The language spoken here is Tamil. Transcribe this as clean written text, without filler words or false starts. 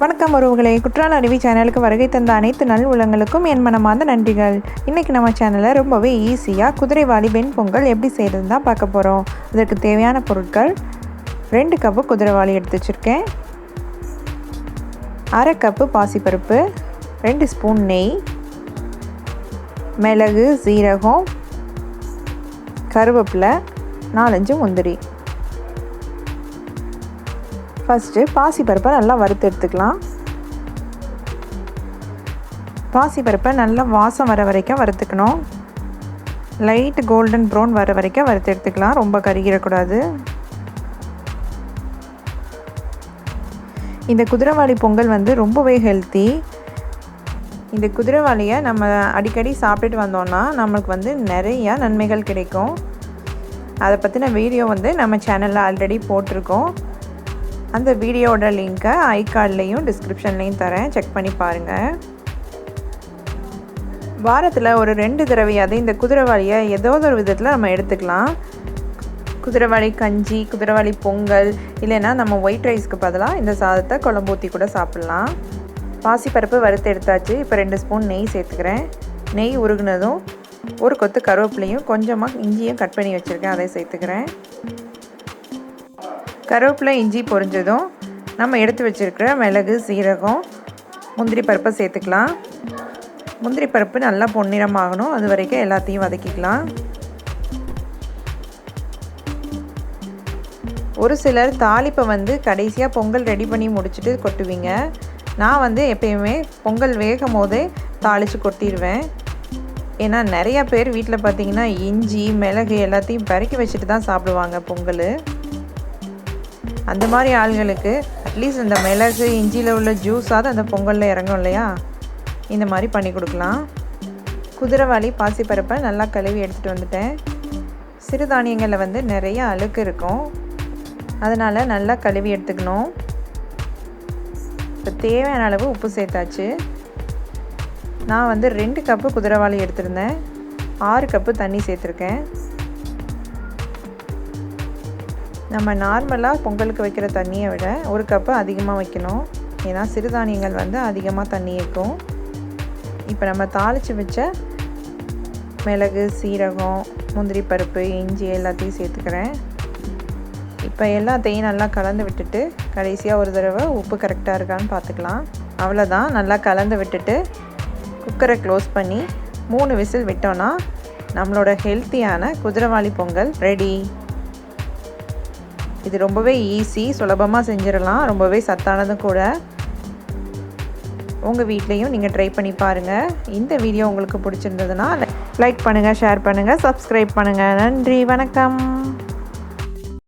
வணக்கம் உறவுகளே, குற்றால சேனலுக்கு வருகை தந்த அனைத்து நல் உள்ளங்களுக்கும் என் மனமார்ந்த நன்றிகள். இன்றைக்கி நம்ம சேனலில் ரொம்பவே ஈஸியாக குதிரைவாலி வெண்பொங்கல் எப்படி செய்கிறது தான் பார்க்க போகிறோம். அதற்கு தேவையான பொருட்கள்: 2 கப்பு குதிரைவாலி எடுத்து வச்சுருக்கேன், அரை கப்பு பாசிப்பருப்பு, 2 ஸ்பூன் நெய், மிளகு, சீரகம், கருவேப்பிலை, 4-5 முந்திரி. ஃபஸ்ட்டு பாசிப்பருப்பை நல்லா வறுத்து எடுத்துக்கலாம். பாசிப்பருப்பை நல்லா வாசம் வர வரைக்கும் வறுத்துக்கணும். லைட் கோல்டன் ப்ரௌன் வர வரைக்கும் வறுத்து எடுத்துக்கலாம், ரொம்ப கருகிடக்கூடாது. இந்த குதிரைவாலி பொங்கல் ரொம்பவே ஹெல்த்தி. இந்த குதிரைவாலியை நம்ம அடிக்கடி சாப்பிட்டுட்டு வந்தோம்னா நமக்கு நிறையா நன்மைகள் கிடைக்கும். அதை பற்றின வீடியோ நம்ம சேனலில் ஆல்ரெடி போட்டிருக்கோம். அந்த வீடியோட லிங்க்கை ஐகார்ட்லேயும் டிஸ்கிரிப்ஷன்லேயும் தரேன், செக் பண்ணி பாருங்கள். வாரத்தில் ஒரு 2 தடவையாவது இந்த குதிரைவாலியை ஏதோ ஒரு விதத்தில் நம்ம எடுத்துக்கலாம். குதிரைவாலி கஞ்சி, குதிரைவாலி பொங்கல், இல்லைன்னா நம்ம ஒயிட் ரைஸ்க்கு பதிலாக இந்த சாதத்தை குழம்பு ஊற்றி கூட சாப்பிட்லாம். பாசிப்பருப்பு வறுத்து எடுத்தாச்சு. இப்போ 2 ஸ்பூன் நெய் சேர்த்துக்கிறேன். நெய் உருகுனதும் ஒரு கொத்து கருவேப்பிலையும் கொஞ்சமாக இஞ்சியும் கட் பண்ணி வச்சுருக்கேன், அதை சேர்த்துக்கிறேன். கருவேப்பிலை, இஞ்சி பொரிஞ்சதும் நம்ம எடுத்து வச்சுருக்கிற மிளகு, சீரகம், முந்திரி பருப்பை சேர்த்துக்கலாம். முந்திரி பருப்பு நல்லா பொன்னிறமாகணும், அது வரைக்கும் எல்லாத்தையும் வதக்கிக்கலாம். ஒரு சிலர் தாளிப்பை கடைசியாக பொங்கல் ரெடி பண்ணி முடிச்சுட்டு கொட்டுவீங்க. நான் எப்பயுமே பொங்கல் வேகும் போதே தாளித்து கொட்டிடுவேன். ஏன்னா நிறையா பேர் வீட்டில் பார்த்திங்கன்னா இஞ்சி, மிளகு எல்லாத்தையும் பறக்கி வச்சுட்டு தான் சாப்பிடுவாங்க பொங்கல். அந்த மாதிரி ஆள்களுக்கு அட்லீஸ்ட் இந்த மிளகு, இஞ்சியில் உள்ள ஜூஸாவது அந்த பொங்கலில் இறங்கும் இல்லையா, இந்த மாதிரி பண்ணி கொடுக்கலாம். குதிரைவாலி பாசிப்பருப்பை நல்லா கழுவி எடுத்துகிட்டு வந்துட்டேன். சிறுதானியங்களில் நிறைய அழுக்கு இருக்கும், அதனால் நல்லா கழுவி எடுத்துக்கணும். இப்போ தேவையான அளவு உப்பு சேர்த்தாச்சு. நான் 2 கப்பு குதிரைவாலி எடுத்திருந்தேன், 6 கப்பு தண்ணி சேர்த்துருக்கேன். நம்ம நார்மலாக பொங்கலுக்கு வைக்கிற தண்ணியை விட 1 கப்பு அதிகமாக வைக்கணும். ஏன்னா சிறுதானியங்கள் அதிகமாக தண்ணி இருக்கும். இப்போ நம்ம தாளித்து வச்ச மிளகு, சீரகம், முந்திரி பருப்பு, இஞ்சி எல்லாத்தையும் சேர்த்துக்கிறேன். இப்போ எல்லாத்தையும் நல்லா கலந்து விட்டுட்டு கடைசியாக ஒரு தடவை உப்பு கரெக்டாக இருக்கான்னு பார்த்துக்கலாம். அவ்வளோதான், நல்லா கலந்து விட்டுட்டு குக்கரை க்ளோஸ் பண்ணி 3 விசில் விட்டோன்னா நம்மளோட ஹெல்த்தியான குதிரைவாலி பொங்கல் ரெடி. இது ரொம்பவே ஈஸி, சுலபமாக செஞ்சிடலாம், ரொம்பவே சத்தானதும் கூட. உங்கள் வீட்லேயும் நீங்கள் ட்ரை பண்ணி பாருங்கள். இந்த வீடியோ உங்களுக்கு பிடிச்சிருந்ததுன்னா லைக் பண்ணுங்கள், ஷேர் பண்ணுங்கள், சப்ஸ்கிரைப் பண்ணுங்கள். நன்றி, வணக்கம்.